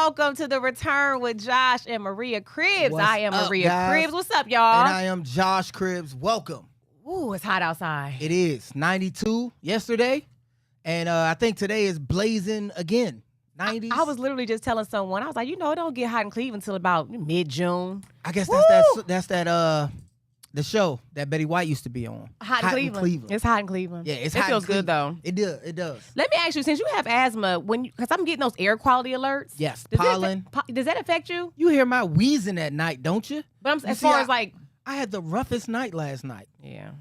welcome to the return with Josh and Maria Cribbs. What's I am up, Maria guys? Cribbs. What's up, y'all? And I am Josh Cribbs. Welcome. Ooh, it's hot outside. It is 92 yesterday, and I think today is blazing again. 90s. I was literally just telling someone, I was like, it don't get hot in Cleveland until about mid-June. I guess that's the show that Betty White used to be on. Hot in Cleveland. It's hot in Cleveland. Yeah, it feels good though. It does. It does. Let me ask you, since you have asthma, because I'm getting those air quality alerts. Yes, Does pollen. Does that affect you? You hear my wheezing at night, don't you? But as far as like, I had the roughest night last night. yeah,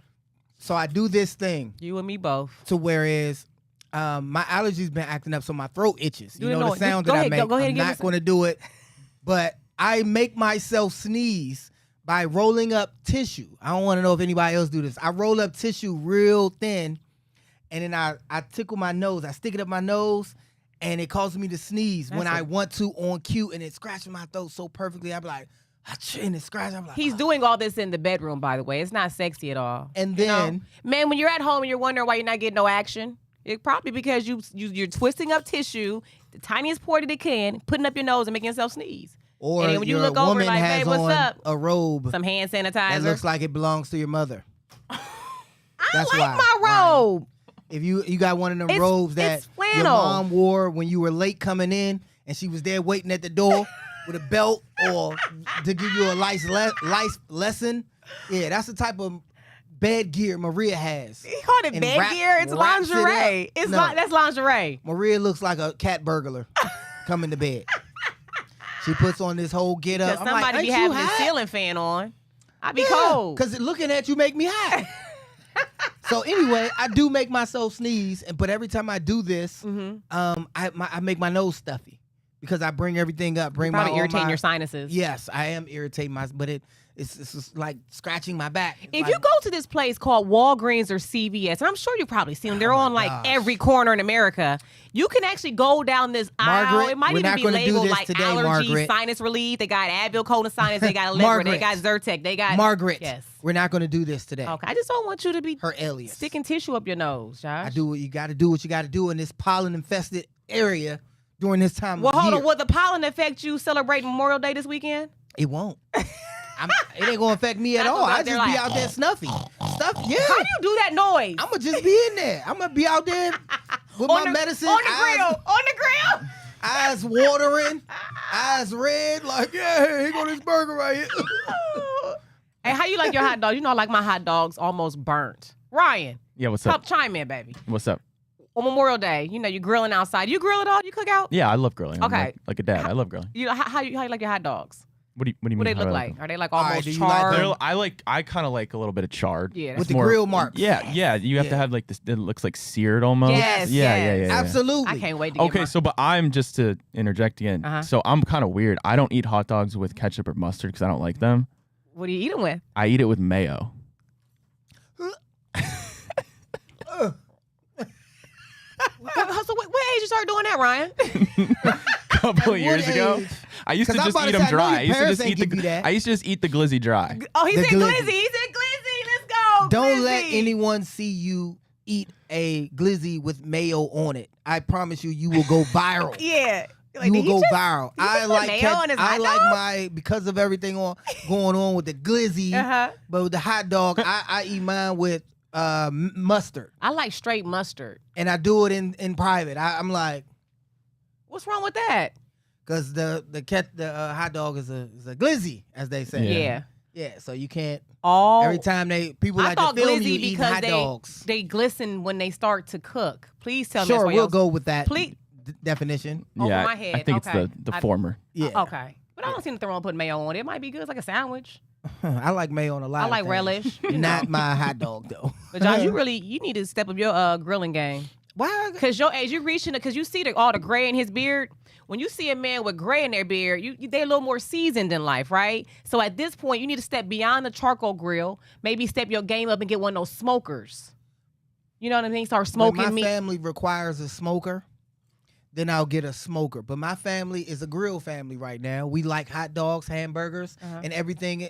So I do this thing you and me both. to whereas my allergies been acting up, so my throat itches. You know the sound Go that ahead, I make. go ahead I'm and give not us- going to do it, but I make myself sneeze by rolling up tissue. I don't want to know if anybody else do this. I roll up tissue real thin, and then I tickle my nose. I stick it up my nose, and it causes me to sneeze when I want to on cue, and it's scratching my throat so perfectly. I'm like, and it's scratching. I'm like, He's doing all this in the bedroom, by the way. It's not sexy at all. And You know? then, man, when you're at home and you're wondering why you're not getting no action, it's probably because you're twisting up tissue, the tiniest part that it can, putting up your nose and making yourself sneeze. or and then when you your look over woman like, has hey, what's on up? a robe Some hand sanitizer. that looks like it belongs to your mother. I That's like why, my robe. If you got one of them It's- robes that it's your flannel. mom wore when you were late coming in, and she was there waiting at the door with a belt or to give you a life lesson, yeah, that's the type of bed gear Maria has. He called it And bed gear. It's wraps it up. lingerie. No. That's lingerie. Maria looks like a cat burglar coming to bed. She puts on this whole get up. Because somebody be having the ceiling fan on. I be cold. Because looking at you make me hot. So anyway, I do make myself sneeze, but every time I do this, I make my nose stuffy because I bring everything up. Bring Probably all irritating my- your sinuses. Yes, I am irritating but it's just like scratching my back. It's If like, you go to this place called Walgreens or CVS, and I'm sure you've probably seen them, they're on like gosh. every corner in America. You can actually go down this aisle. Margaret, It might we're even not be gonna do labeled this like today, allergy, Margaret. sinus relief. They got Advil, cold sinus. They got Allegra. They Margaret. got Zyrtec. They got Margaret, Yes. we're not going to do this today. Okay. I just don't want you to be Her alias. sticking tissue up your nose, Josh. I do what you got to do. What you got to do in this pollen-infested area during this time Well, of hold year. on. Will the pollen affect you celebrating Memorial Day this weekend? It won't. It ain't gonna affect me at I'm all. gonna go I there just be like, out there snuffy. Stuff, yeah. How do you do that noise? I'm gonna just be in there. I'm gonna be out there with my medicine. On the grill. On the grill. Eyes watering, eyes red. Like, yeah, here go this burger right here. Hey, how you like your hot dogs? You know I like my hot dogs almost burnt. Ryan, Yeah, what's up? chime in, baby. What's up? On Memorial Day, you know, you grilling outside. You grill it all? You cook out? Yeah, I love grilling. I'm Okay. like a dad. I love grilling. You know, how you like your hot dogs? What do you mean? What they how look do I like? them? Are they like All right, almost do you like charred? them? I kind of like a little bit of charred. Yeah, With that's the more- grill marks. Yeah. You have to Yeah. have like this. It looks like seared almost. Yes, Yeah. yes. Absolutely. I can't wait to get Okay, mine. so but I'm just to interject again. Uh-huh. So I'm kind of weird. I don't eat hot dogs with ketchup or mustard because I don't like them. What do you eat them with? I eat it with mayo. So what age you start doing that, Ryan? A couple of At years what ago, age? I used to 'Cause I'm just about eat to them say, I know dry. your I used to parents just ain't eat give you that. I used to just eat the glizzy dry. Oh, he The said glizzy. glizzy. He said glizzy. Let's go. Don't glizzy. let anyone see you eat a glizzy with mayo on it. I promise you will go viral. Yeah. Like, You will did he go just- viral. did he just I put like mayo on his I hot like dog? my because of everything going on with the glizzy, Uh-huh. but with the hot dog, I eat mine with mustard, I like straight mustard. and I do it in private. I'm like, What's wrong with that? because the hot dog is a glizzy, as they say. Yeah. Yeah. So you can't Oh. every time people I like thought to film glizzy you eating because hot dogs. they glisten when they start to cook. Please tell me that's Sure, why we'll y'all- go with that Please. definition. Over yeah, my I head, think okay. it's the I- former. Yeah. Okay. But I don't see nothing wrong with putting mayo on it. It might be good. It's like a sandwich. I like mayo on a lot. I of like things. relish. you Not know. my hot dog though. But Josh, you need to step up your grilling game. Why? Cause your age, you reaching it. Cause you see all the gray in his beard. When you see a man with gray in their beard, they're a little more seasoned in life, right? So at this point, you need to step beyond the charcoal grill. Maybe step your game up and get one of those smokers. You know what I mean? Start smoking When my meat. family requires a smoker, then I'll get a smoker. But my family is a grill family right now. We like hot dogs, hamburgers, and everything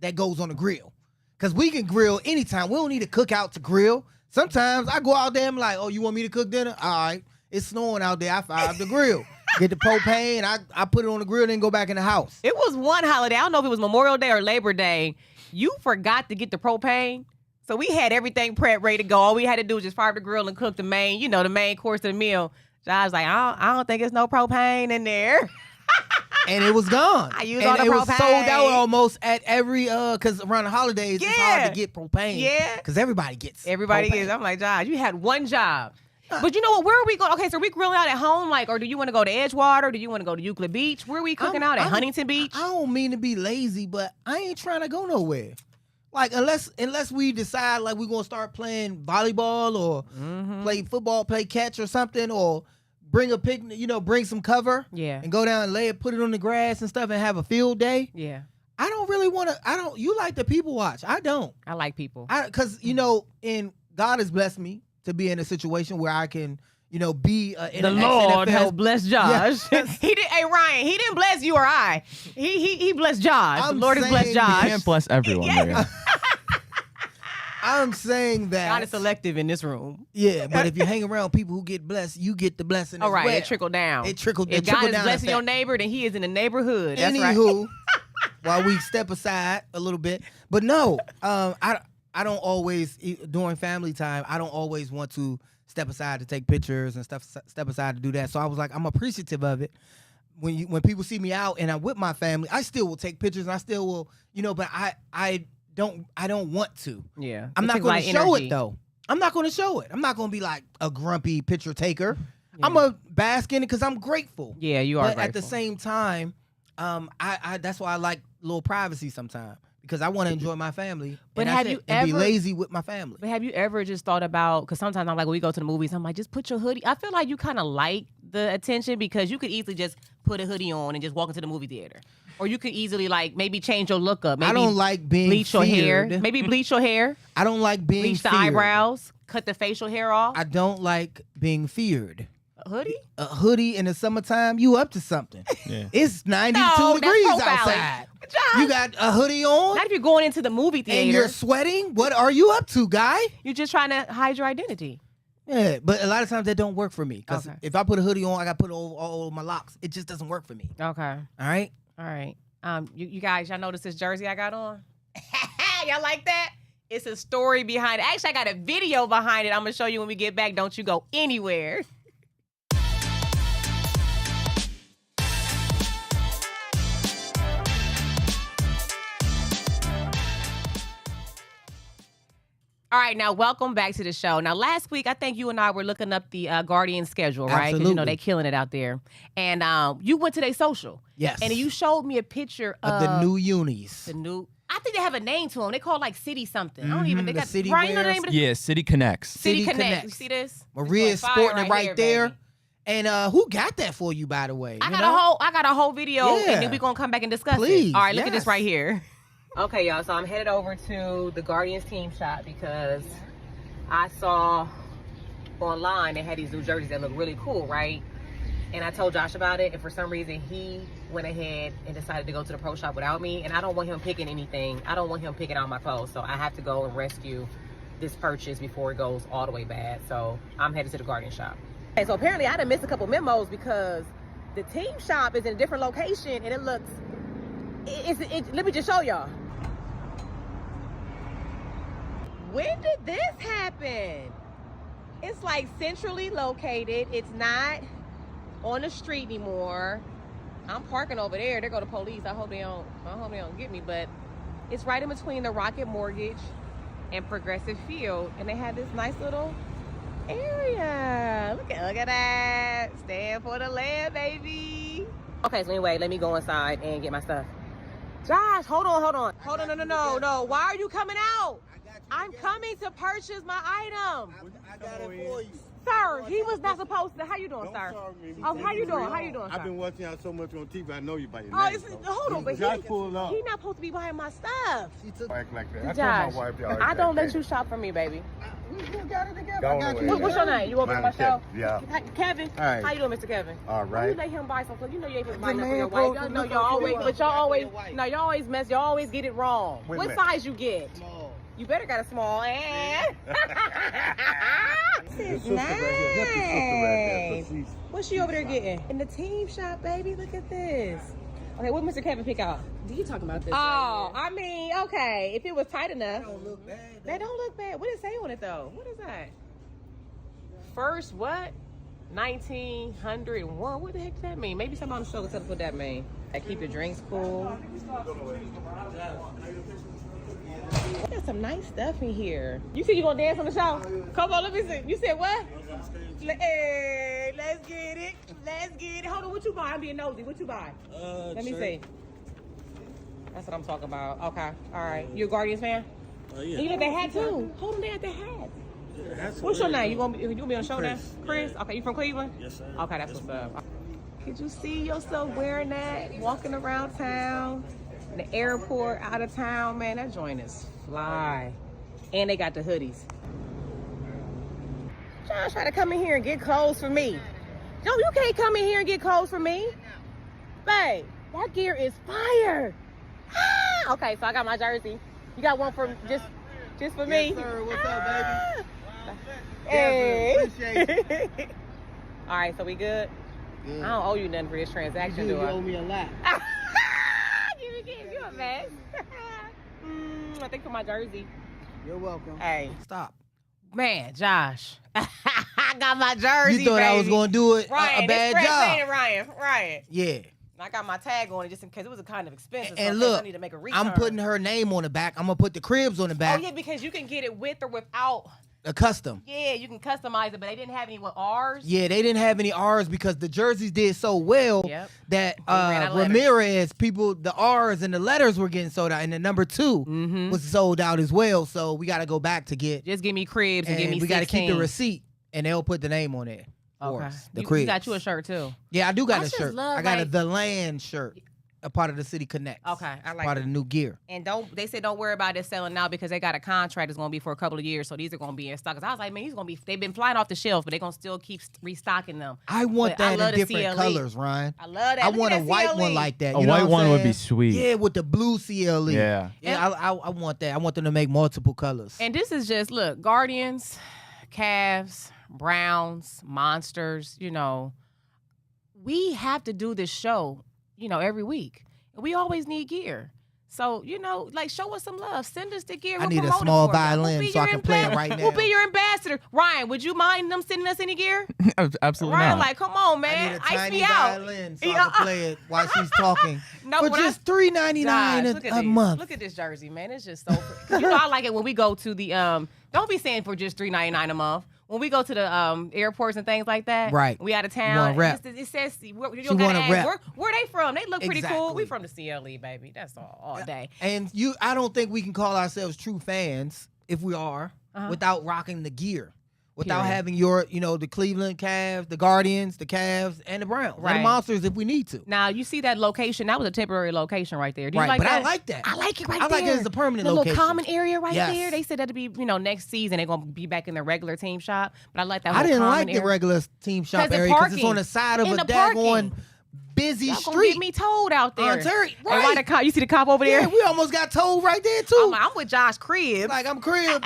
that goes on the grill. Because we can grill anytime. We don't need to cook out to grill. Sometimes I go out there and I'm like, oh, you want me to cook dinner? All right. It's snowing out there. I fire up the grill. Get the propane. I put it on the grill, then go back in the house. It was one holiday. I don't know if it was Memorial Day or Labor Day. You forgot to get the propane. So we had everything prepped, ready to go. All we had to do was just fire up the grill and cook the main course of the meal. Josh was like, I don't think there's no propane in there. And it was gone. I used and all the it was propane. sold out almost at every because around the holidays it's hard to get propane. Yeah. Because everybody gets Everybody propane. gets. I'm like, Josh, you had one job. But you know what? Where are we going? Okay, so are we grilling out at home, or do you want to go to Edgewater? Do you want to go to Euclid Beach? Where are we cooking out at Huntington Beach? I don't mean to be lazy, but I ain't trying to go nowhere. Like unless we decide like we're gonna start playing volleyball or play football, play catch or something, or bring a picnic, bring some cover, and go down and lay it, put it on the grass and stuff, and have a field day. Yeah, I don't really want to. You like the people watch? I don't. I like people. Because God has blessed me to be in a situation where I can. Be in the Lord NFL. has blessed Josh. Yes. He did. Hey Ryan, he didn't bless you or I. He blessed Josh. I'm the Lord has blessed saying Josh. You can't bless everyone. There. I'm saying that God is selective in this room. Yeah, but if you hang around people who get blessed, you get the blessing. All right, as well. it trickled down. It trickled. If it trickled God is down blessing effect. your neighbor, then He is in the neighborhood. That's Anywho, right. while we step aside a little bit, but no, I don't always during family time. I don't always want to step aside to take pictures and step aside to do that. So I was like, I'm appreciative of it. When people see me out and I'm with my family, I still will take pictures and I still will, but I don't want to. Yeah, I'm not going to show it though. I'm not going to show it. I'm not going to be like a grumpy picture taker. Yeah. I'm a bask in it because I'm grateful. Yeah, you are. But grateful. at the same time, I that's why I like a little privacy sometimes. Because I want to enjoy my family, but have you ever be lazy with my family? But have you ever just thought about? Because sometimes I'm like, when we go to the movies, I'm like, just put your hoodie. I feel like you kind of like the attention because you could easily just put a hoodie on and just walk into the movie theater, or you could easily maybe change your look up. Maybe I don't like being bleach feared. your hair. Maybe bleach your hair. I don't like being bleach the feared. eyebrows. Cut the facial hair off. I don't like being feared. A hoodie? A hoodie in the summertime, you up to something. Yeah. It's 92 No, degrees that's profiling. outside. Josh, You got a hoodie on not if you're going into the movie theater. and you're sweating. What are you up to, guy? You're just trying to hide your identity. Yeah, but a lot of times that don't work for me. Because Okay. if I put a hoodie on, I got to put all over my locks. It just doesn't work for me. Okay. All right? All right. You guys, y'all notice this jersey I got on? Y'all like that? It's a story behind it. Actually, I got a video behind it. I'm going to show you when we get back. Don't you go anywhere. All right, now welcome back to the show. Now, last week, I think you and I were looking up the Guardian schedule, right? Because Absolutely. they killing it out there. And you went to their social. Yes. And you showed me a picture of the new unis. The new, I think they have a name to them. They call it like City something. I don't even. They the got City Ryan, you know the name of the Yeah, City Connects. City City Connect. You Connects. see this? Maria is It's going sporting fire it right here, there. baby. And who got that for you, by the way? I got a whole video, Yeah. and then we're gonna come back and discuss Please, it. All right, look at this yes. right here. Okay, y'all. So I'm headed over to the Guardians team shop because I saw online they had these new jerseys that look really cool, right? And I told Josh about it, and for some reason he went ahead and decided to go to the pro shop without me, and I don't want him picking anything. I don't want him picking out my clothes, so I have to go and rescue this purchase before it goes all the way bad. So I'm headed to the Guardian shop. Okay, so apparently I done missed a couple memos because the team shop is in a different location, and it looks, let me just show y'all. When did this happen? It's like centrally located. It's not on the street anymore. I'm parking over there. There go the police. I hope they don't get me, but it's right in between the Rocket Mortgage and Progressive Field, and they have this nice little area. Look at that. Stand for the land, baby. Okay, so anyway, let me go inside and get my stuff. Josh, hold on. No. Why are you coming out? I'm coming to purchase my item. I got it for you. Sir, he was not supposed to. How you doing, sir? Oh, how you doing, sir? I've been watching y'all so much on TV. I know you by your Oh, name. hold on, but Josh pulled up. he's not supposed to be buying my stuff. She took Act like that. I Josh, told my wife y'all. I don't let you shop for me, baby. We got it together. Go I got away. you. What's your name? You want me to Mine myself? is Kevin. Yeah. Hi, Kevin. All right. How you doing, Mr. Kevin? All Why you right. let him buy something? You know you ain't supposed to buy The nothing for your man wife. supposed to No, look y'all for always, your but y'all wife. always, For your wife. no, y'all always mess. Y'all always get it wrong. Wait a What minute. size you get? Small. You better got a small. is sister right here. That's the sister right there. nice. So she's- What's she over there getting? In the team shop, baby. Look at this. Okay, what Mr. Kevin pick out? You talking about this? Oh, I mean, okay. If it was tight enough. Don't look bad. They don't look bad. What does it say on it, though? What is that? First what? 1901. What the heck does that mean? Maybe somebody on the show can tell us what that means. Keep your drinks cool. We got some nice stuff in here. You said you gonna dance on the show? Come on, let me see. You said what? Hey, let's get it. Let's get it. Hold on, what you buy? I'm being nosy. What you buy? Let me see. That's what I'm talking about. Okay, all right. You a Guardians fan? Yeah. And you got that hat too. Hold on, they got that hat. What's your name? You gonna be on the show now? Chris? Yeah. Okay, you from Cleveland? Yes, sir. Okay, that's what's up. Could you see yourself wearing that, walking around town, the airport, out of town? Man, that joint is fly. And they got the hoodies. Josh try to come in here and get clothes for me. No, you can't come in here and get clothes for me. Babe, that gear is fire. Ah! Okay, so I got my jersey. You got one for just for me? Yes, sir. What's up, baby? Hey. Yes, sir. Appreciate it. All right, so we good? Good. I don't owe you nothing for this transaction, You do I? owe me a lot. Give me kiss. You a mess. I think for my jersey. You're welcome. Hey, Stop. man, Josh. I got my jersey. You thought I was baby. going to do it Ryan, a bad it's job. saying Ryan. Yeah. I got my tag on it just in case it was a kind of expensive. And so in case look, I need to make a return. I'm putting her name on the back. I'm going to put the cribs on the Oh back. yeah, because you can get it with or without. A custom. Yeah, you can customize it, but they didn't have any with ours. Yeah, they didn't have any R's because the jerseys did so well Yep. that ran out of letters. Ramirez, the R's and the letters were getting sold out. And the number 2 was sold out as well. So we got to go back to get. Just give me cribs and give me we got to keep the 16. receipt and they'll put the name on it. For Okay. us, the You cribs. got you a shirt too. Yeah, I do got I a just shirt. love, I got like- a The Land shirt, a part of the City Connects. Okay, I like part it. of the new gear. And they said don't worry about it selling now because they got a contract that's gonna be for a couple of years, so these are gonna be in stock. 'Cause I was like, man, they've been flying off the shelf, but they're gonna still keep restocking them. I want But I that love in the different CLE. colors, Ryan. I love that. I Look want at a that white CLE. one like that. A You know white what one I'm would be saying? sweet. Yeah, with the blue CLE. Yeah. Yeah, I want that. I want them to make multiple colors. And this is just look, Guardians, Cavs, Browns, Monsters. We have to do this show, every week. We always need gear. So, like, show us some love. Send us the gear. I We'll need a promote it small for you. We'll violin be so I your can play it right We'll now. be your ambassador. Ryan, would you mind them sending us any gear? Absolutely Ryan, not. like, come on, I man. need a Ice tiny me out. violin so I Yeah. can play it while she's talking. No, For when I- just $3.99 Josh, look at a these. month. Look at this jersey, man. It's just so pretty. I like it when we go to the don't be saying for just $3.99 a month. When we go to the airports and things like that, Right. we out of You town. wanna rep. It says you don't She gotta wanna ask, rep. where they from. They look pretty cool. We Exactly. from the CLE, baby. That's all day. And I don't think we can call ourselves true fans if we are without rocking the gear. Without Period. having the Cleveland Cavs, the Guardians, the Cavs, and the Browns. And Right. the Monsters if we need to. Now you see that location. That was a temporary location right there. Do you Right, like but that? I like that. I like it right I there. like it as a permanent the location. little common area right Yes. there. They said that'd be next season they're gonna be back in their regular team shop. But I like that. I little didn't common like the area. regular team shop 'Cause the area because it's parking. on the side of In a the parking. daggone busy Y'all gonna street. get me towed out there. On Terry, And why right. the cop? You see the cop over there? Yeah, we almost got told right there too. I'm with Josh Crib. Like I'm crib.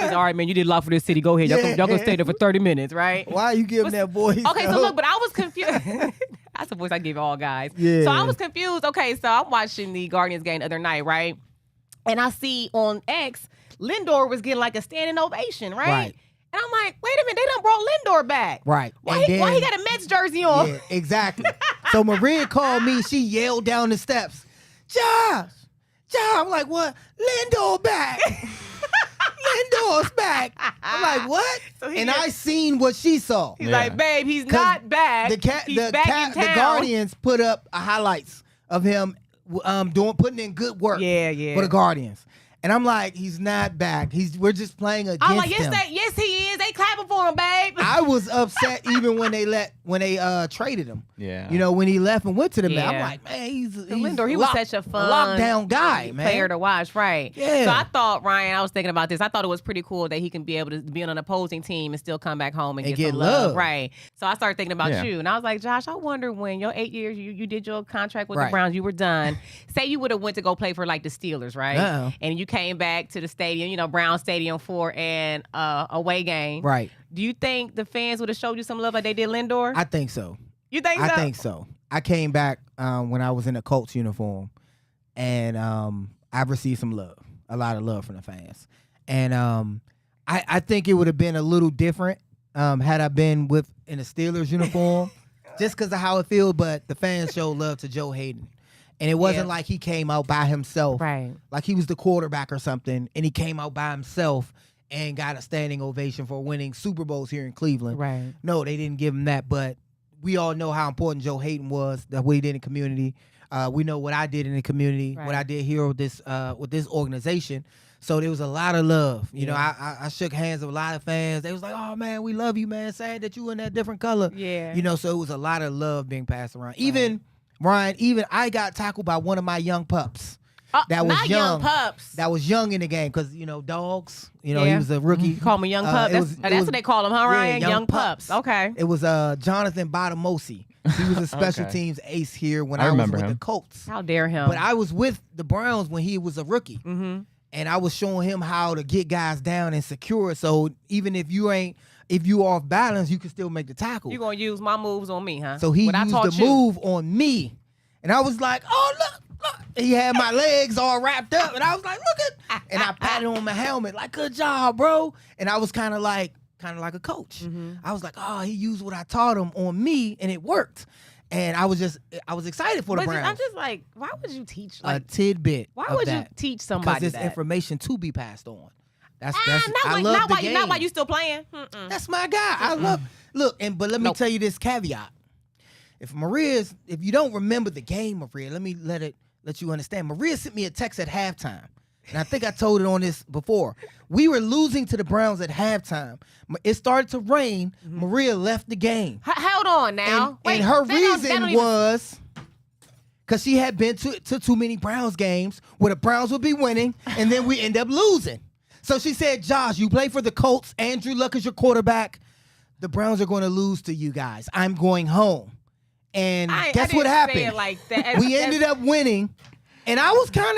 He's all right, man. You did a lot for this city. Go ahead. Y'all gonna stay there for 30 minutes, right? Why you giving that voice? Okay, so though? look, but I was confused. That's the voice I give all guys. Yeah. So I was confused. Okay, so I'm watching the Guardians game the other night, right? And I see on X, Lindor was getting like a standing ovation, right? Right. And I'm like, wait a minute, they done brought Lindor back. Right. Why, And why he then- got a Mets jersey on? Yeah, exactly. So Maria called me. She yelled down the steps, Josh. I'm like, what? Lindor back. Lindor's back. I'm like, what? So he and gets- I seen what she saw. He's Yeah. like, babe, he's 'Cause not back. He's back in The town. Guardians put up highlights of him putting in good work Yeah, yeah. for the Guardians. And I'm like, he's not back. We're just playing against I'm like, yes, him. yes, he is. They clapping for him, babe. I was upset even when they traded him. Yeah. When he left and went to the Mets. I'm Yeah. like, man, he's Lindor, he was such a fun lockdown guy, man. player to watch, right? Yeah. So I thought, Ryan, I was thinking about this. I thought it was pretty cool that he can be able to be on an opposing team and still come back home and And get get some love, love. right? So I started thinking about Yeah. you, and I was like, Josh, I wonder when your 8 years you did your contract with the Right. Browns, you were done. Say you would have went to go play for like the Steelers, right? Uh-oh. And you came back to the stadium, Brown Stadium for an away game. Right. Do you think the fans would have showed you some love like they did Lindor? I think so. You think so? I think so. I came back when I was in a Colts uniform, and I received some love, a lot of love from the fans. And I think it would have been a little different had I been in a Steelers uniform, just because of how it feels. But the fans showed love to Joe Hayden. And it wasn't like he came out by himself, right? Like he was the quarterback or something, and he came out by himself and got a standing ovation for winning Super Bowls here in Cleveland. Right. No, they didn't give him that, but we all know how important Joe Hayden was, that what he did in the community. We know what I did in the community, what I did here with this organization. So there was a lot of love. You know, I shook hands with a lot of fans. They was like, "Oh man, we love you, man. Sad that you in that different color." Yeah. You know, so it was a lot of love being passed around. Even Ryan, I got tackled by one of my young pups. That was not young pups. That was young in the game because, dogs. He was a rookie. You call him a young pup. That's what they call him, huh, Ryan? Young pups. Okay. It was Jonathan Botamosi. He was a special teams ace here when I was with the Colts. How dare him? But I was with the Browns when he was a rookie. Mm-hmm. And I was showing him how to get guys down and secure. So even if you off balance, you can still make the tackle. You're going to use my moves on me, huh? So he used the move on me. And I was like, "Oh, look." He had my legs all wrapped up. And I was like, "Look at." And I patted on my helmet like, "Good job, bro." And I was kind of like a coach. Mm-hmm. I was like, "Oh, he used what I taught him on me, and it worked." And I was excited for the Browns. I'm just like, why would you teach a tidbit? Why would you teach somebody because that? It's information to be passed on. That's I love the game. Not why you still playing. Mm-mm. That's my guy. I love. But let me tell you this caveat. If you don't remember the game, Maria, let me let you understand. Maria sent me a text at halftime. And I think I told it on this before. We were losing to the Browns at halftime. It started to rain. Mm-hmm. Maria left the game. Hold on now. And her reason was because she had been to too many Browns games where the Browns would be winning, and then we end up losing. So she said, "Josh, you play for the Colts. Andrew Luck is your quarterback. The Browns are going to lose to you guys. I'm going home." And guess what happened? Like that. We ended up winning. And I was kind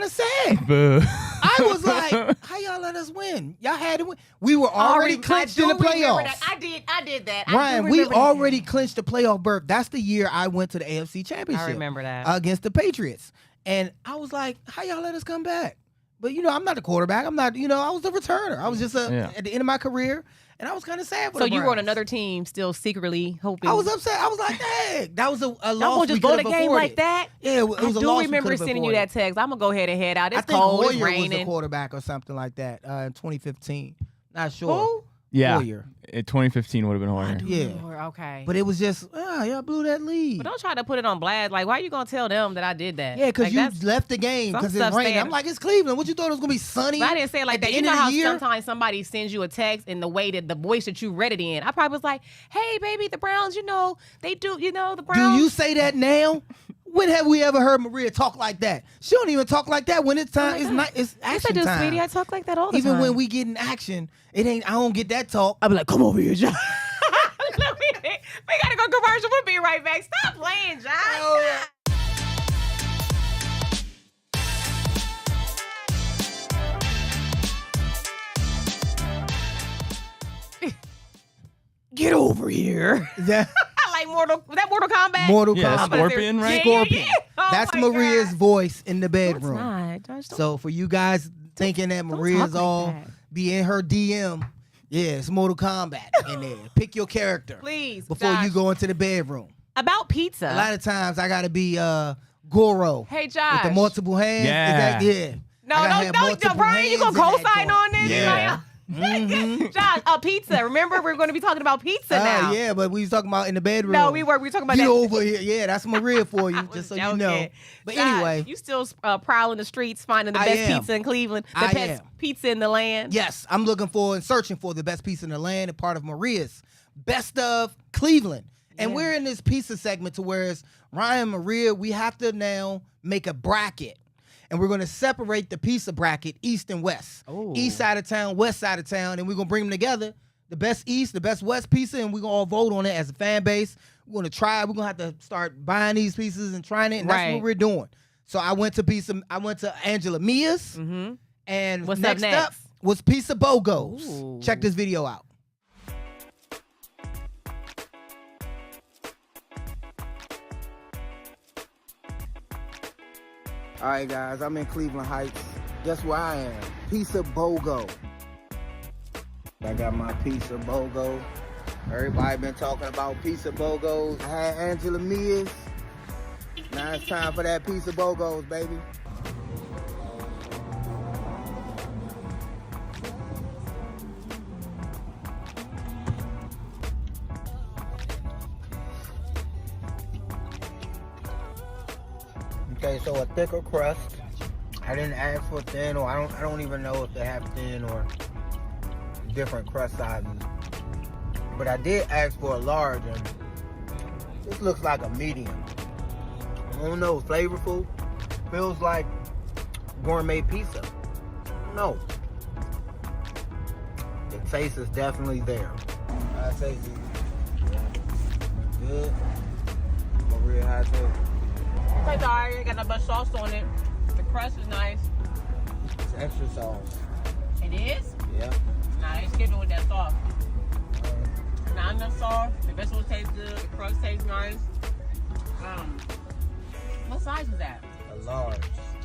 of sad. I was like, "How y'all let us win? Y'all had to win. We were already clinched in the playoffs." I did that. Ryan, we already clinched the playoff berth. That's the year I went to the AFC Championship. I remember that. Against the Patriots. And I was like, "How y'all let us come back?" But I'm not the quarterback. I'm not. I was the returner. I was just at the end of my career. And I was kind of sad for the Browns. So you were on another team still secretly hoping. I was upset. I was like, "Dang, that was a loss. Y'all just go to the game like that?" Yeah, it was a loss. I do remember sending you that text. I'm going to go ahead and head out. It's cold, it's raining. was the quarterback or something like that in 2015. Not sure. Who? Yeah. Hoyer. 2015 would have been Hoyer. Yeah. Okay. But it was just, y'all blew that lead. But don't try to put it on blast. Like, why are you going to tell them that I did that? Yeah, because you left the game because it rained. I'm like, it's Cleveland. What you thought it was going to be sunny? But I didn't say it like that. You know how sometimes somebody sends you a text and the way that the voice that you read it in, I probably was like, "Hey, baby, the Browns, they do, the Browns." Do you say that now? When have we ever heard Maria talk like that? She don't even talk like that when it's time. It's action time. time. Sweetie, I talk like that all the time. Even when we get in action, it ain't. I don't get that talk. I be like, "Come over here, John." We gotta go commercial. We'll be right back. Stop playing, John. Get over here. Like Mortal Kombat? Mortal Kombat. Scorpion, right? Scorpion. Yeah. Oh That's Maria's voice in the bedroom. No, it's not. So for you guys thinking that Maria's be in her DM, yeah, it's Mortal Kombat in there. Pick your character. Please. Before Josh. you go into the bedroom. About pizza. A lot of times I gotta be Goro. Hey, Josh. With the multiple hands. Yeah. No, Brian, you gonna co-sign on this? Yeah. Mm-hmm. Josh, pizza. Remember, we're going to be talking about pizza now. Yeah, but we was talking about in the bedroom. No, we were talking about you that. over here. Yeah, that's Maria for you, just so you know. But Josh, anyway. You still prowling the streets, finding the best pizza in Cleveland, the best pizza in the land. Yes, I'm looking for and searching for the best pizza in the land and part of Maria's Best of Cleveland. And we're in this pizza segment to where it's Ryan, Maria, we have to now make a bracket. And we're going to separate the pizza bracket east and west. Ooh. East side of town, west side of town, and we're going to bring them together. The best east, the best west pizza, and we're going to all vote on it as a fan base. We're going to try. We're going to have to start buying these pieces and trying it, and that's what we're doing. So I went to Angela Mia's, Mm-hmm. and What's up next next? up was Pizza Bogos. Ooh. Check this video out. All right, guys, I'm in Cleveland Heights. Guess where I am? Pizza Bogo. I got my Pizza Bogo. Everybody been talking about Pizza Bogos. I had Angela Mia's. Now it's time for that Pizza Bogos, baby. Okay, so a thicker crust. I didn't ask for thin, or I don't even know if they have thin or different crust sizes. But I did ask for a large, and this looks like a medium. I don't know, flavorful. Feels like gourmet pizza. I don't know. The taste is definitely there. I taste it. Good. Real high taste. It's alright. It got no much sauce on it. The crust is nice. It's extra sauce. It is? Yeah. Nah, they skip it with that sauce. Not enough sauce. The vegetables taste good. The crust tastes nice. What size is that? A large.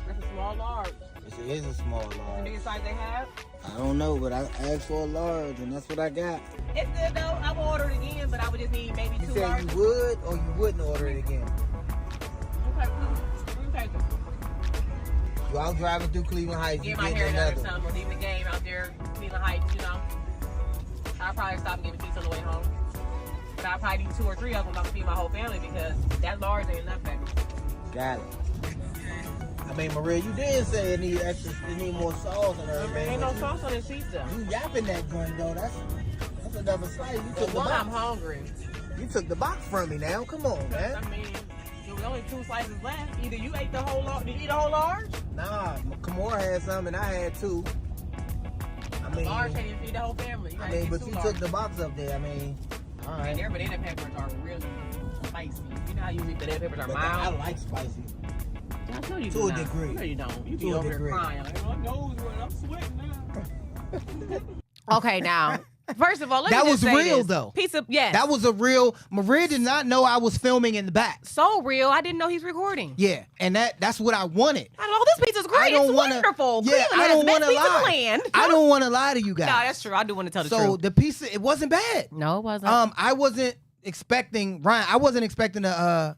That's a small large. It is a small The large. biggest size they have? I don't know, but I asked for a large, and that's what I got. It's good though. I will order it again, but I would just need maybe You 2 said large. you would, or you wouldn't order it again. Okay, we can take it. You out driving through Cleveland Heights, you Get my get hair done or another. something, or leaving the game out there, Cleveland Heights, you know. I'll probably stop and get a pizza on the way home. But I'll probably do 2 or 3 of them. I'm gonna feed my whole family because that large ain't enough, baby. Got it. I mean, Maria, you did say it need more sauce and everything. Ain't no but sauce on this pizza. You yapping that joint though. That's another slice. You But took the one, I'm box. hungry. You took the box from me now. Come on, man. I mean, there was only 2 slices left. Either you ate the whole large. Did you eat the whole large? Nah, Kimura had some and I had 2. I mean, Large can't even feed the whole family. You I gotta mean, get but 2 you large. took the box up there. I mean, all And right. their banana peppers are really spicy. You know how usually banana peppers are But I mild? like spicy. I told you to do a not. degree. No, you don't. You To be a over degree. there crying. Like, my nose running. I'm sweating now. Okay, now, first of all, let That me just was say real, this. though. Pizza, yes. That was a real. Maria did not know I was filming in the back. so real. I didn't know he's recording. Yeah, and that's what I wanted. I know this pizza's great. I don't It's wanna, wonderful. Yeah, Cleveland I has don't the best want to pizza in the lie. land. I don't want to lie to you guys. No, that's true. I do want to tell the So truth. the pizza, it wasn't bad. No, it wasn't. I wasn't expecting Ryan. I wasn't expecting a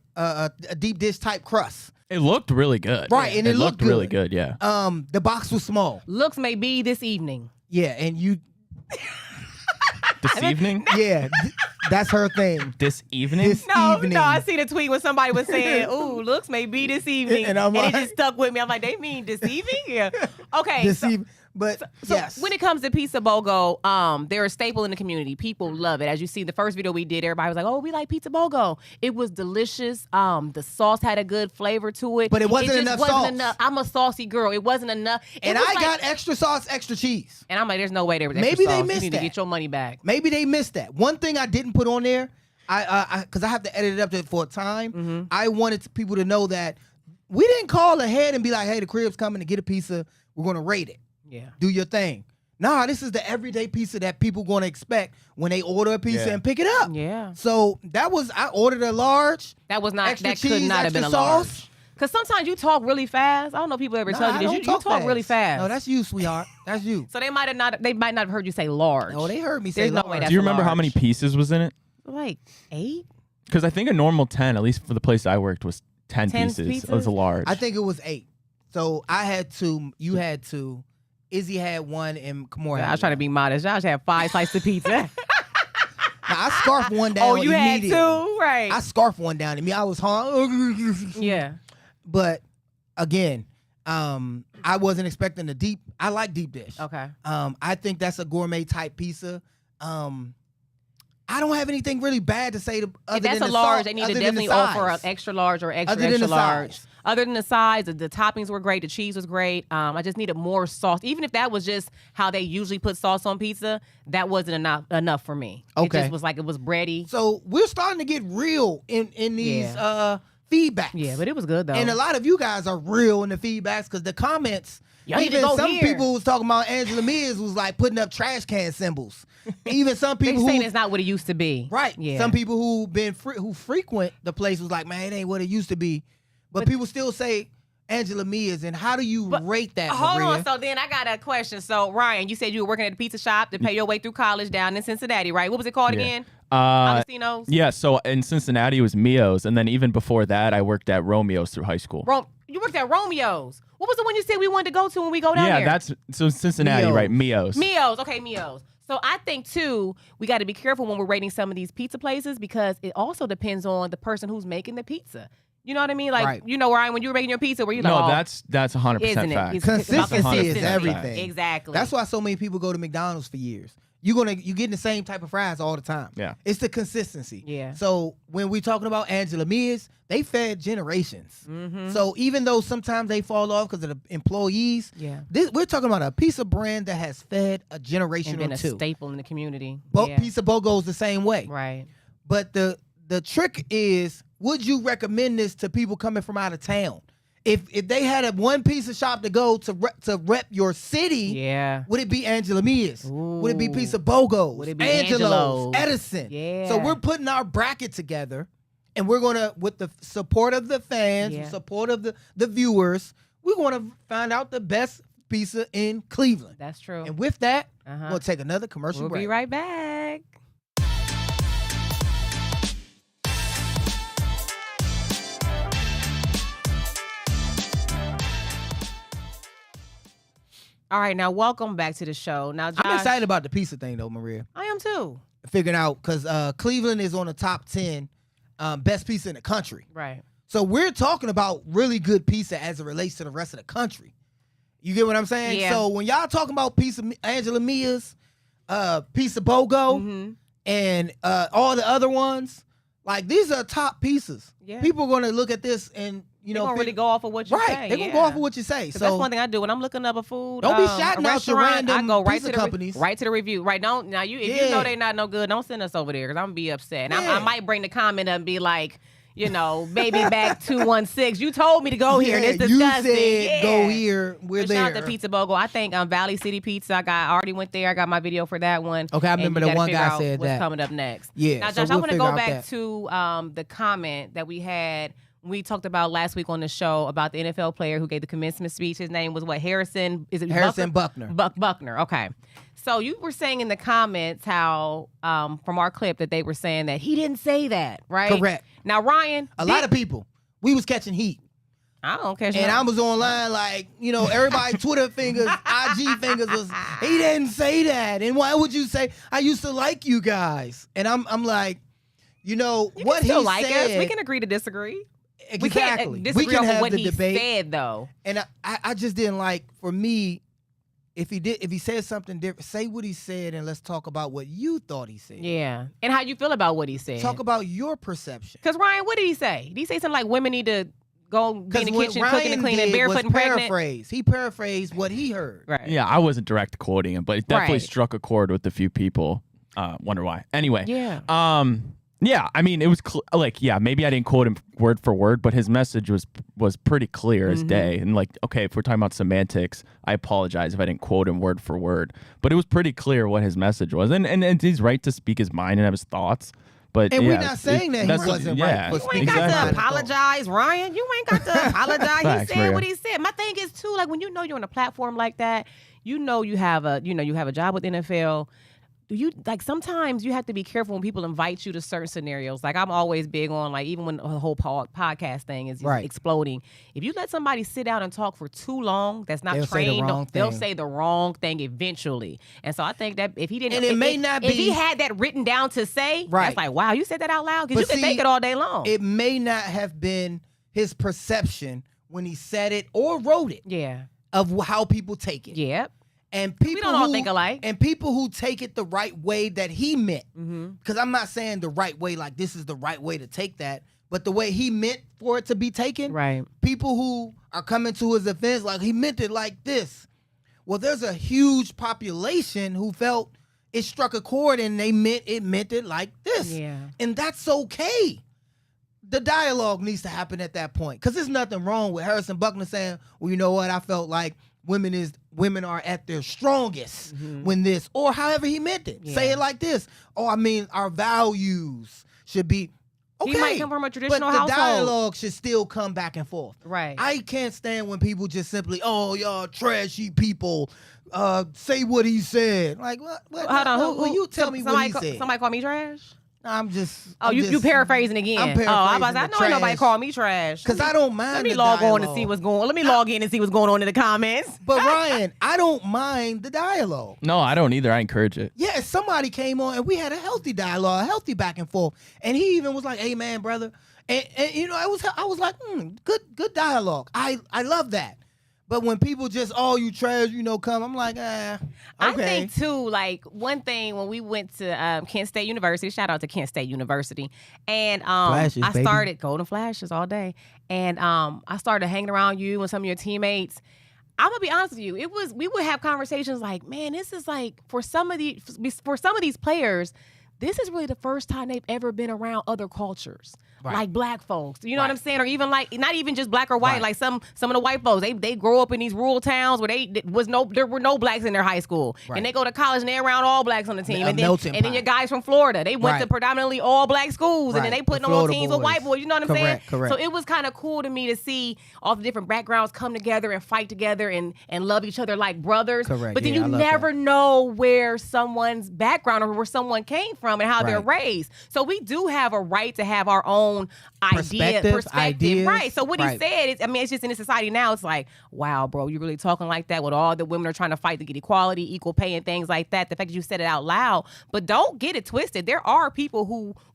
deep dish type crust. It looked really good. Right, and it looked really good. good. Yeah. The box was small. Looks may be this evening. Yeah, and you. This evening. Yeah, that's her thing. This evening. This No, evening. no, I seen a tweet when somebody was saying, "Ooh, looks may be this evening," And I'm it like- just stuck with me. I'm like, they mean this evening? Yeah. Okay. This so, evening, but so yes. when it comes to Pizza Bogo, they're a staple in the community. People love it. As you see, the first video we did, everybody was like, "Oh, we like Pizza Bogo." It was delicious. The sauce had a good flavor to it, But it wasn't just enough wasn't sauce. enough. I'm a saucy girl. It wasn't enough. It and was I like- got extra sauce, extra cheese. and I'm like, "There's no way there was Maybe extra they sauce. You missed need to that. get your money back." Maybe they missed that. One thing I didn't put on there, because I have to edit it up for a time. Mm-hmm. I wanted people to know that we didn't call ahead and be like, "Hey, the crib's coming to get a pizza. We're gonna rate it. Yeah. Do your thing." Nah, this is the everyday pizza that people gonna expect when they order a pizza Yeah. and pick it up. Yeah. So I ordered a large. That was not. Extra That could cheese, not have been a extra large. sauce. Because sometimes you talk really fast. I don't know if people ever Nah, tell I you don't this. You talk really fast. No, that's you, sweetheart. That's you. So they might have not. They might not have heard you say large. No, they heard me say There's no large. way that's Do you a remember how many large. pieces was in it? Like 8. Because I think a normal 10, at least for the place I worked, was 10 10 pieces. It was a pizzas? large. I think it was 8. So I had 2. You had 2. Izzy had 1, and Kamora. I was trying to be modest. Josh had 5 slices of pizza. Now, I scarfed one down. Oh, you had immediately. 2, right? I scarfed one down to me. I was hungry. Yeah. But again, I wasn't expecting the deep. I like deep dish. Okay. I think that's a gourmet type pizza. I don't have anything really bad to say to other If that's than a the large, sauce, they need other to than the definitely offer an size. extra large or extra Other than extra the large. size. Other than the size, the toppings were great. The cheese was great. I just needed more sauce. Even if that was just how they usually put sauce on pizza, that wasn't enough for me. It Okay. just was like it was bready. So we're starting to get real in these feedbacks. Yeah, but it was good though. And a lot of you guys are real in the feedbacks because the comments, Y'all need to even go some here. people was talking about Angela Mears was like putting up trash can symbols. Even some they people saying who it's not what it used to be. right, Yeah. some people who frequent the place was like, man, it ain't what it used to be. But people still say Angela Mears, and how do you rate that? Hold Maria? on. So then I got a question. So Ryan, you said you were working at a pizza shop to pay your way through college down in Cincinnati, right? What was it called again? Agostino's? Yeah, so in Cincinnati it was Mio's, and then even before that I worked at Romeo's through high school. You worked at Romeo's. What was the one you said we wanted to go to when we go down Yeah, there? that's so Cincinnati, Mio's. right? Mio's. Mio's. Okay, Mio's. So I think too, we got to be careful when we're rating some of these pizza places because it also depends on the person who's making the pizza. You know what I mean? Like, Right. you know, Ryan, when you were making your pizza, were you like, No, oh, that's 100% isn't it? fact. It's about Consistency is everything. Exactly. That's why so many people go to McDonald's for years. You getting the same type of fries all the time. Yeah. It's the consistency. Yeah. So when we talking about Angela Mears, they fed generations. Mm-hmm. So even though sometimes they fall off because of the employees, Yeah. we're talking about a piece of brand that has fed a generation and been or a two. staple in the community. Piece of BOGO's the same way. Right. But the trick is, would you recommend this to people coming from out of town? If they had a one piece of shop to go to rep your city, Yeah. would it be Angela Mears? Would it be Ooh. Piece of BOGO's? Would it be Angelo's? Angelo's? Edison? Yeah. So we're putting our bracket together, and we're gonna, with the support of the fans, Yeah. support of the viewers, we're gonna find out the best pizza in Cleveland. That's true. And with that, Uh-huh. we'll take another commercial We'll break. be right back. All right, now welcome back to the show. Now, Josh, I'm excited about the pizza thing though, Maria. I am too. Figuring out because Cleveland is on the top 10 best pizza in the country. Right. So we're talking about really good pizza as it relates to the rest of the country. You get what I'm saying? Yeah. So when y'all talking about pizza, Angela Mears, Pizza BOGO, Mm-hmm. and all the other ones, like these are top pieces. Yeah. People are gonna look at this and They're gonna really go off of what you right. say. They're gonna go off of what you say. So that's one thing I do when I'm looking up a food. Don't be a shouting out to restaurant, random I go right pizza to the companies. right to the review. Right, don't now you if you Yeah. know they not no good, don't send us over there because I'm gonna be upset. And Yeah. I might bring the comment up and be like, you know, baby back 216. You told me to go here. This you disgusting. said Yeah. go here. We're But there. shout out to Pizza BOGO. I think Valley City Pizza. I already went there. I got my video for that one. Okay, I And remember you the gotta one figure guy out said what's that. coming up next. Yeah, Now, so Josh, we'll I want to figure go out back that. to the comment that we had. We talked about last week on the show about the NFL player who gave the commencement speech. His name was what? Harrison? Is it Harrison Buckner. Buckner. Okay. So you were saying in the comments how from our clip that they were saying that he didn't say that, right? Correct. Now Ryan, A lot of people. We was catching heat. I don't care. And I was online like, everybody Twitter fingers, IG fingers was, he didn't say that. And why would you say, I used to like you guys? And I'm like, what he still like said. us. We can agree to disagree. Exactly. We can't disagree can on have what the he debate. said though. And I just didn't like, for me, if he said something different, say what he said and let's talk about what you thought he said. Yeah. And how you feel about what he said. Talk about your perception. Because Ryan, what did he say? Did he say something like women need to go be in the what kitchen, Ryan cooking and cleaning, did barefoot was and pregnant? paraphrase. He paraphrased what he heard. Right. Yeah, I wasn't direct quoting him, but it definitely Right. struck a chord with a few people. Wonder why. Anyway. Yeah. Yeah, I mean, it was maybe I didn't quote him word for word, but his message was pretty clear as day. And okay, if we're talking about semantics, I apologize if I didn't quote him word for word, but it was pretty clear what his message was. And he's right to speak his mind and have his thoughts. But And yeah, we're not saying that he that's- wasn't right for You speaking ain't got Exactly. to apologize, Ryan. You ain't got to apologize. Facts, He said Maria. what he said. My thing is too, like when you know you're on a platform like that, you have a job with NFL. Do you sometimes you have to be careful when people invite you to certain scenarios. Like I'm always big on even when the whole podcast thing is Right. exploding. If you let somebody sit down and talk for too long, that's not They'll say the trained. wrong They'll thing. say the wrong thing eventually. And so I think that if he didn't, And it may if, not if he be- had that written down to say, Right. that's like wow, you said that out loud because you But can see, think it all day long. It may not have been his perception when he said it or wrote it Yeah. of how people take it. Yep. And people don't all who, think alike. And people who take it the right way that he meant. Mm-hmm. Because I'm not saying the right way, like this is the right way to take that, but the way he meant for it to be taken. Right. People who are coming to his defense, like he meant it like this. Well, there's a huge population who felt it struck a chord and they meant it like this. Yeah. And that's okay. the dialogue needs to happen at that point, because there's nothing wrong with Harrison Buckner saying, well, you know what, I felt like women are at their strongest when this, or however he meant it. Say it like this. Oh, I mean, our values should be okay. He might come from a traditional but the household. dialogue should still come back and forth. Right. I can't stand when people just simply, oh, y'all trashy people, say what he said. Like, what? Hold on. Who you tell me what he said. Somebody call me trash? I'm just. Oh, you paraphrasing again. I'm paraphrasing I was like, I know ain't nobody trash. call me trash. Because I don't mind. Let me the log on and dialogue. see what's going. Let me log in and see what's going on in the comments. But Ryan, I don't mind the dialogue. No, I don't either. I encourage it. Yeah, somebody came on and we had a healthy dialogue, a healthy back and forth, and he even was like, "Hey, man, brother," and you know, I was like, good dialogue. I love that. But when people just, oh, you trash, you know, come, I'm like, okay. I think too, like one thing when we went to Kent State University, shout out to Kent State University, and Flashes, I baby. started Golden Flashes all day, and I started hanging around you and some of your teammates. I'm gonna be honest with you, we would have conversations like, man, this is like for some of these players, this is really the first time they've ever been around other cultures. Right. Like black folks, you know what Right. I'm saying, or even like not even just black or white, Right. like some of the white folks. They grow up in these rural towns where there were no blacks in their high school, Right. and they go to college and they're around all blacks on the team, A and melting then pot. your guys from Florida, they went Right. to predominantly all black schools, and then Right. they put The them on Florida teams with white boys. You know what I'm saying? Correct. So it was kind of cool to me to see all the different backgrounds come together and fight together and love each other like brothers. Correct. But then Yeah, you I love never that. know where someone's background or where someone came from and how they're Right. raised. So we do have a right to have our own perspective. Ideas. Right. So what Right. he said is, I mean, it's just in the society now, it's like, wow, bro, you really talking like that with all the women are trying to fight to get equality, equal pay and things like that. The fact that you said it out loud, but don't get it twisted. There are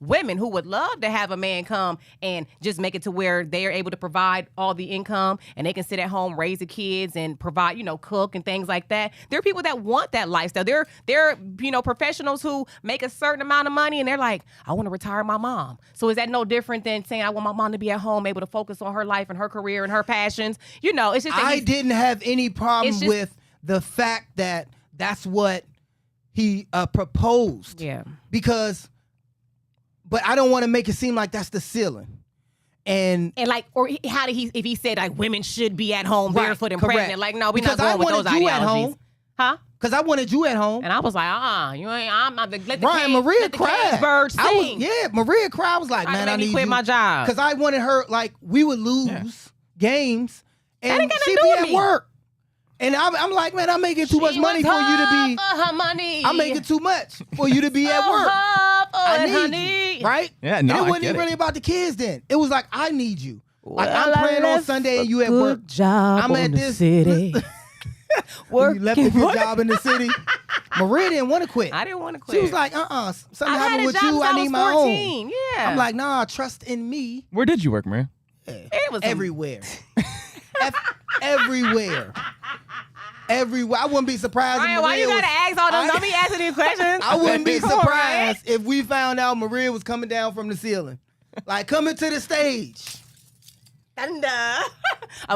women who would love to have a man come and just make it to where they are able to provide all the income and they can sit at home, raise the kids and provide, cook and things like that. There are people that want that lifestyle. They're professionals who make a certain amount of money and they're like, I want to retire my mom. So is that no different than saying I want my mom to be at home, able to focus on her life and her career and her passions? It's just that I didn't have any problem It's just- with the fact that that's what he proposed. Yeah. But I don't want to make it seem like that's the ceiling. And like, or how did if he said like women should be at home Right, barefoot and correct. pregnant? Like, no, we're not Because I going with those wanted you at ideologies. home. Huh? because I wanted you at home. And I was like, you ain't. I'm not. Let the Ryan, cage, Maria let the cried. cage bird sing. Maria cried. I was like, man, I need quit you. my job. Because I wanted her, like, we would lose games and ain't got she'd nothing to be do at with me. work. And I'm like, man, I'm making too much money for you to be. Her money. I'm making too much for you to be at work. I need honey. you, right? Yeah, And no, it I wasn't get even it. really about the kids then. It was like, I need you. Like, Well, I'm playing I on left Sunday and you a at good work. job I'm on at the this city. You left a good job in the city. Maria didn't want to quit. I didn't want to quit. She was like, something I had happened a with job you. since I I need was my 14. own. Yeah. I'm like, nah, trust in me. Where did you work, Maria? It was Everywhere. Everywhere. Everywhere. I wouldn't be surprised Ryan, if why Maria you gotta was, ask all them? Don't be asking these questions. I wouldn't be Come on, surprised if we found out Maria was coming down from the ceiling. Like, coming to the stage. Thunder.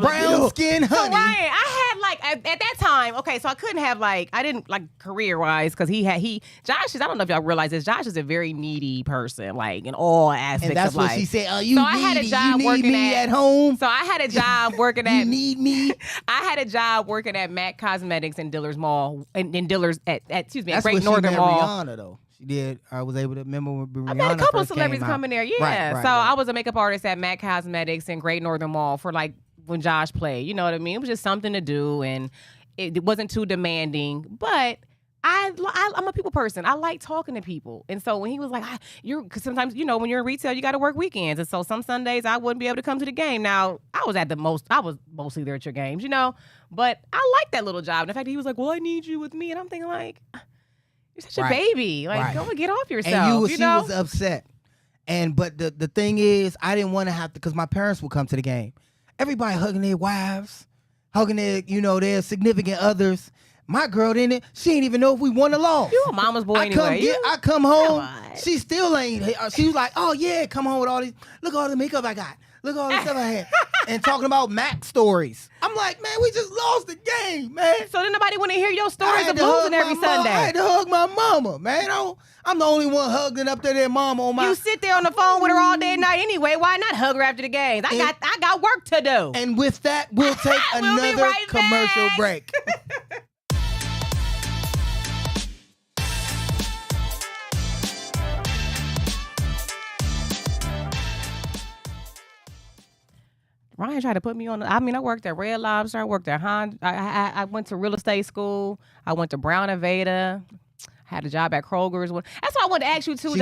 Brown skin So honey. Ryan, I had like at that time, okay, so I couldn't have I didn't career wise because Josh is, I don't know if y'all realize this, Josh is a very needy person, like in all aspects And that's of what life. she said. Oh, you So I had a needy. job You need working me at- at home. So I had a job working You at need me. I had a job working at MAC Cosmetics in Dillard's Mall, in Dillard's at That's Great where she Northern met Mall. Rihanna, though. She did. I was able to remember when Rihanna I met a couple of first came celebrities out. coming there, yeah. Right, So right. I was a makeup artist at MAC Cosmetics in Great Northern Mall for when Josh played. You know what I mean? It was just something to do, and it wasn't too demanding. But I'm a people person. I like talking to people, and so when he was like, because sometimes when you're in retail, you got to work weekends, and so some Sundays I wouldn't be able to come to the game. Now I was mostly there at your games, but I like that little job. And the fact that he was like, well, I need you with me, and I'm thinking like, you're such a Right. baby. Like, Right. go and get off yourself. And she was upset. But the thing is, I didn't want to have to, because my parents would come to the game. Everybody hugging their wives, hugging their significant others. My girl didn't. She didn't even know if we won or lost. You a mama's boy anyway. I come home. on. She still ain't. She was like, oh yeah, come home with all these. Look at all the makeup I got. Look at all the stuff I had. and talking about Mac stories. I'm like, man, we just lost the game, man. So then nobody want to hear your I stories had of to hug losing every my mom. Sunday. I had to hug my mama, man. I'm the only one hugging up to their mama on my. You sit there on the phone with her all day and night anyway. Why not hug her after the games? I got work to do. And with that, we'll take We'll be another right commercial back. break. Ryan tried to put me on. I worked at Red Lobster. I worked at Honda. I went to real estate school. I went to Brown and Veda. Had a job at Kroger's. That's what I wanted to ask you too.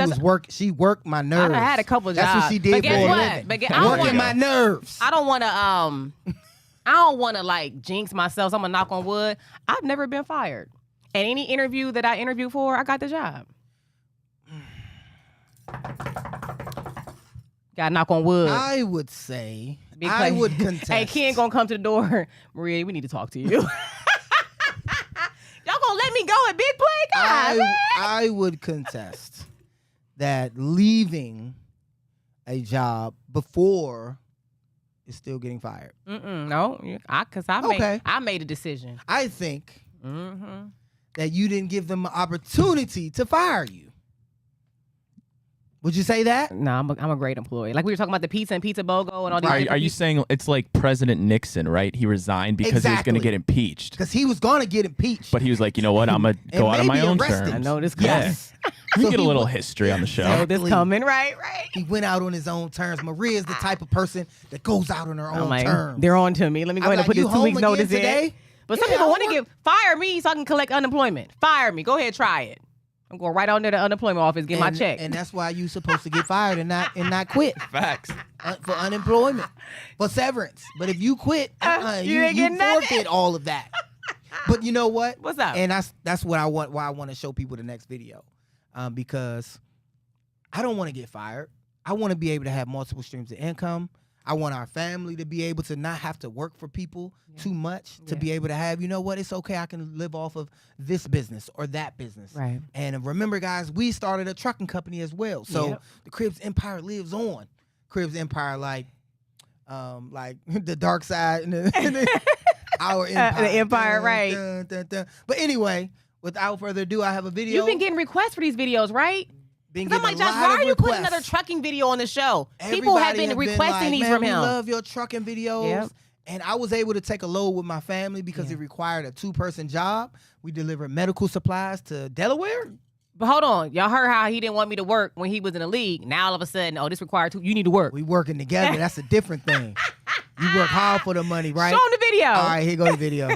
She worked my nerves. I had a couple of That's jobs. what she did But for guess a what? living. But I don't Working wanna- my nerves. I don't want to. I don't want to like jinx myself. So I'm gonna knock on wood. I've never been fired. And any interview that I interviewed for, I got the job. Got to knock on wood. I would say Because- I would contest. Hey, Ken gonna come to the door. Maria, we need to talk to you. Y'all gonna let me go at big play, guys? I would contest that leaving a job before is still getting fired. No, because Okay. I made a decision. I think Mm-hmm. that you didn't give them an opportunity to fire you. Would you say that? No, I'm a great employee. Like we were talking about the pizza and Pizza BOGO and all these. Are different you pieces. saying it's like President Nixon, right? He resigned because he was going Exactly. to get impeached. Because he was going to get impeached. But he was like, you know what? I'm going to And go out on my maybe own arrested. terms. I know this Yes. We So get a he little wa- history on the show. Oh, this Exactly. coming, right? He went out on his own terms. Maria is the type of person that goes out on her I'm own like, terms. they're on to me. Let me go I'm ahead and like, put you this 2 home weeks again notice today? in. But some Yeah, people I want to work- fire me so I can collect unemployment. Fire me. Go ahead, try it. I'm going right on to the unemployment office, get my check. And that's why you supposed to get fired and not quit Facts. for unemployment, for severance. But if you quit, You ain't getting nothing. forfeit all of that. But you know what? What's up? And that's what I want. Why I want to show people the next video, because I don't want to get fired. I want to be able to have multiple streams of income. I want our family to be able to not have to work for people too much, to be able to have, you know what, it's okay, I can live off of this business or that business. Right. And remember, guys, we started a trucking company as well. So Yep. the Cribs Empire lives on. Cribs Empire, like the dark side and our empire. The empire, right. Dun, dun, dun. But anyway, without further ado, I have a video. You've been getting requests for these videos, right? Been 'Cause I'm like, getting a Josh, lot why of are you putting requests. another trucking video on the show? People have Everybody been requesting like, these "Man, from we him. love your trucking videos. Yep. And I was able to take a load with my family because it required a 2-person job. We delivered medical supplies to Delaware. But hold on, y'all heard how he didn't want me to work when he was in the league. Now all of a sudden, oh, this required two. You need to work. We working together. That's a different thing. You work hard for the money, right? Show him the video. All right, here go the video.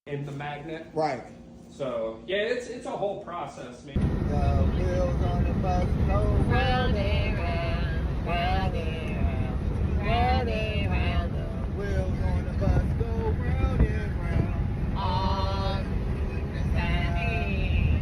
in the magnet. Right. So yeah, it's a whole process, man. The wheels on the bus go round and round, round and round, round and round. The wheels on the bus go round and round. On the Saturday.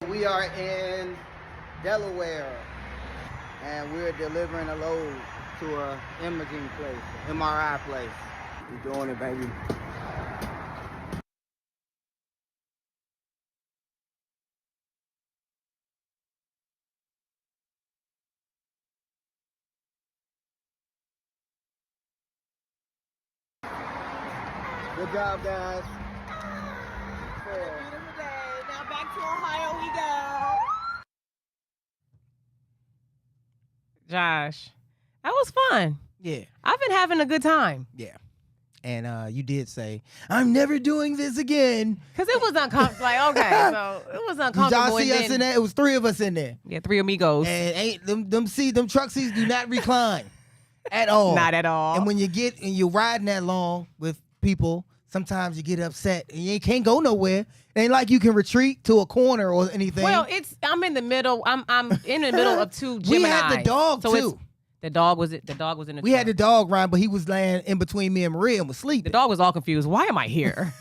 We are in Delaware, and we're delivering a load to a imaging place, MRI place. We're doing it, baby. Good job, guys. Beautiful day. Now back to Ohio we go. Josh, that was fun. Yeah, I've been having a good time. yeah. And you did say, I'm never doing this again. Because it was uncomfortable. Like, okay, so it was Did uncomfortable. y'all see and us then- in there? It was 3 of us in there. Yeah, three amigos. And ain't them truck seats do not recline at all. Not at all. And when you get and you're riding that long with people, sometimes you get upset and you can't go nowhere. It ain't like you can retreat to a corner or anything. Well, I'm in the middle. I'm in the middle of two Geminis. We had the dog so too. The dog was in the We truck. had the dog run, but he was laying in between me and Maria and was The sleeping. dog was all confused. Why am I here?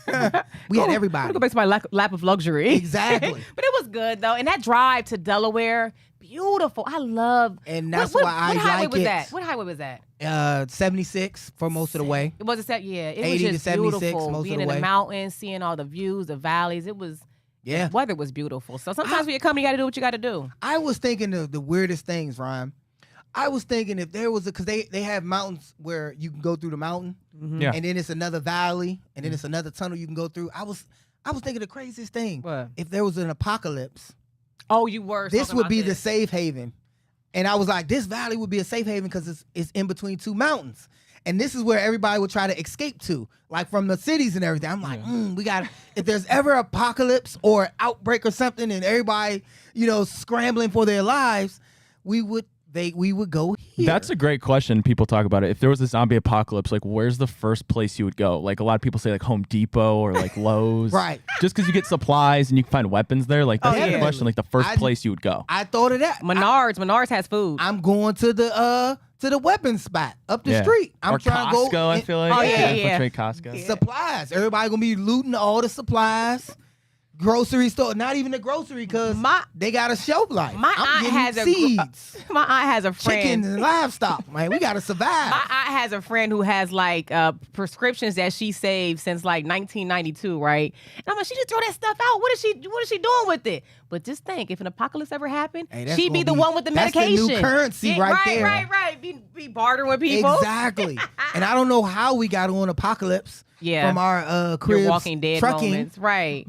We had Go everybody. back to my lap of luxury. Exactly. But it was good though, and that drive to Delaware, beautiful. I love. And that's what why I highway like was it. that? What highway was that? 76 for most of the way. It was a set. Yeah, it 80 was to just 76 beautiful. most of Being the in way. the mountains, seeing all the views, the valleys. It was. Yeah. The weather was beautiful. So sometimes when you come, you got to do what you got to do. I was thinking of the weirdest things, Ryan. I was thinking if there was because they have mountains where you can go through the mountain, Yeah. and then it's another valley, and then it's another tunnel you can go through. I was thinking the craziest thing. What? If there was an apocalypse, Oh, you were. this talking would about be the this. safe haven. And I was like, this valley would be a safe haven because it's in between two mountains. And this is where everybody would try to escape to, like from the cities and everything. I'm like, we got if there's ever apocalypse or outbreak or something and everybody, scrambling for their lives, we would go here. That's a great question. People talk about it. If there was a zombie apocalypse, like where's the first place you would go? Like a lot of people say like Home Depot or like Lowe's. Right. Just because you get supplies and you can find weapons there. Like that's Oh, the yeah. question. Like the first I- place you would go. I thought of that. Menards has food. I'm going to the weapons spot up the Yeah. street. I'm or trying Costco, to go. I feel like. Oh, yeah, yeah. Infiltrate Costco. Supplies. Everybody gonna be looting all the supplies. Grocery store, not even the grocery, because they got a shelf life. My I'm aunt getting has seeds, my aunt has a friend. chickens, and livestock. Man, we gotta survive. My aunt has a friend who has like prescriptions that she saved since like 1992, right? And I'm like, she just throw that stuff out. What is she doing with it? But just think, if an apocalypse ever happened, Hey, that's she'd be gonna the one with the that's medication. the new currency Yeah, right there. Right. Be bartering with people. Exactly. And I don't know how we got on apocalypse Yeah. from our cribs, Your Walking Dead trucking. moments, right?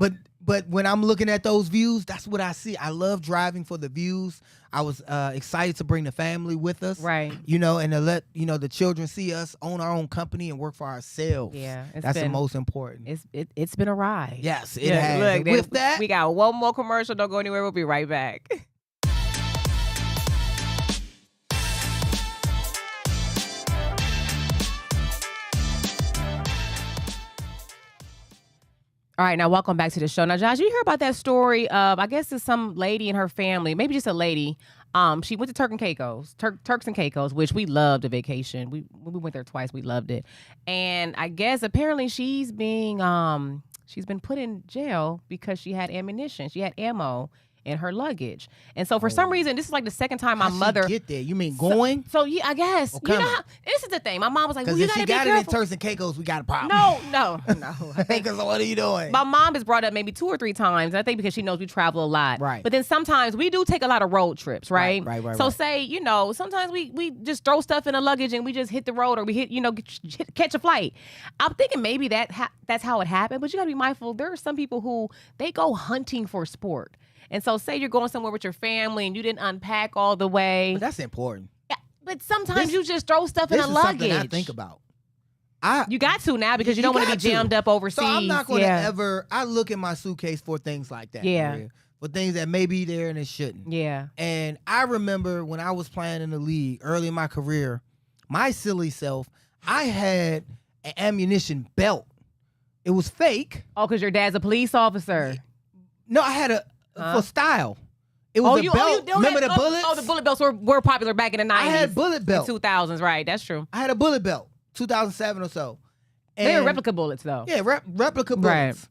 But when I'm looking at those views, that's what I see. I love driving for the views. I was excited to bring the family with us, Right. And to let the children see us own our own company and work for ourselves. Yeah, it's that's the been- most important. It's been a ride. Yes, it Yeah, has. look, And with that, we got one more commercial. Don't go anywhere. We'll be right back. All right, now welcome back to the show. Now, Josh, you hear about that story of, I guess it's some lady and her family, maybe just a lady. She went to Turks and Caicos, which we loved a vacation. We went there twice. We loved it. And I guess apparently she's been put in jail because she had ammunition. She had ammo in her luggage. And so for some reason, this is like the second time my how'd she mother get there. You mean going? So yeah, I guess. Oh, You know coming. how, this is the thing. My mom was like, Because well, you if she gotta be got it in careful. Turks and Caicos, we got a problem. No. I think Because what are you doing? my mom has brought up maybe 2 or 3 times. I think because she knows we travel a lot. Right. But then sometimes we do take a lot of road trips, right? Right. So say, sometimes we just throw stuff in a luggage and we just hit the road or we hit, catch a flight. I'm thinking maybe that's how it happened. But you gotta be mindful. There are some people who they go hunting for sport. And so say you're going somewhere with your family and you didn't unpack all the way. But that's important. Yeah, but sometimes This- you just throw stuff in This a is luggage. something I think about. You got to now because you don't want to be got to. jammed up overseas. So I'm not going to Yeah. ever. I look in my suitcase for things like that. Yeah. Maria, for things that may be there and it shouldn't. Yeah. And I remember when I was playing in the league early in my career, my silly self, I had an ammunition belt. It was fake. Oh, because your dad's a police officer. No, I had for style. It was a belt. Remember the bullets? Oh, the bullet belts were popular back in the 90s. I had bullet belt. 2000s, right. That's true. I had a bullet belt, 2007 or so. They were And- replica bullets, though. Yeah, replica bullets.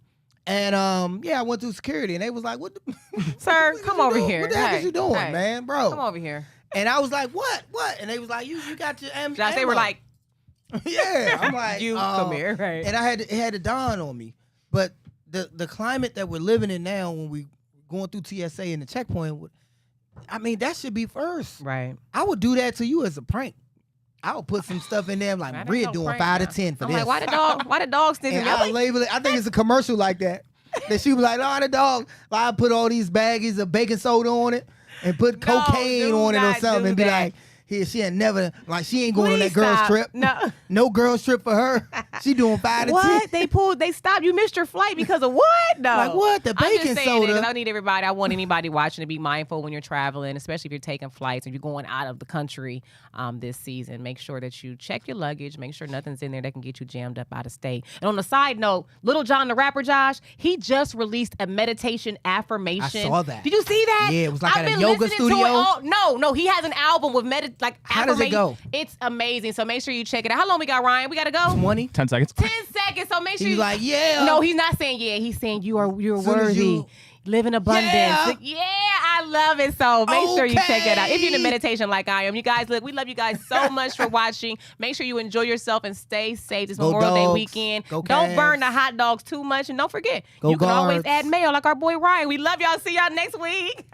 Right. And I went through security, and they was like, "What, the, Sir, what come you over doing? here. What the heck Hey, is you doing, hey, man, bro?" Come over here. And I was like, "What? And they was like, "You got your ammo." Josh, they were like, "Yeah." I'm like, you come here, right. And it had to dawn on me. But the climate that we're living in now, when we going through TSA and the checkpoint, I mean, that should be first. Right. I would do that to you as a prank. I would put some stuff in there. I'm like, That ain't Maria no doing prank 5 to now. 10 for I'm this. like, why the dog sniffing? And I'll label it. I think it's a commercial like that. That she was like, "Oh, the dog." I put all these baggies of baking soda on it and put No, cocaine do on it or not something do and be that. like, "Here, she ain't never she ain't going on Please that girls stop. trip. No. No girls trip for her. She doing 5 to 10." What? They stopped. You missed your flight because of what? No. Like, what? The I'm baking just saying it 'cause soda? I want anybody watching to be mindful when you're traveling, especially if you're taking flights and you're going out of the country this season. Make sure that you check your luggage. Make sure nothing's in there that can get you jammed up out of state. And on the side note, Little John the rapper, Josh, he just released a meditation affirmation. I saw that. Did you see that? Yeah, it was like I've at a been yoga listening to studio. it all. No, he has an album with like How does it go? It's amazing. So make sure you check it out. How long we got, Ryan? We gotta go. 20. 10 seconds. 10 seconds. So make sure He's you like, yeah. No, he's not saying yeah. He's saying you're Soon as worthy. you- Live in abundance. Yeah. I love it. So make sure you check that out. If you're in Okay. meditation like I am. You guys, look, we love you guys so much for watching. Make sure you enjoy yourself and stay safe this Go Memorial Day Dogs. weekend. Go Don't Cavs. burn the hot dogs too much. And don't forget, Go you can always Guards. add mayo like our boy Ryan. We love y'all. See y'all next week.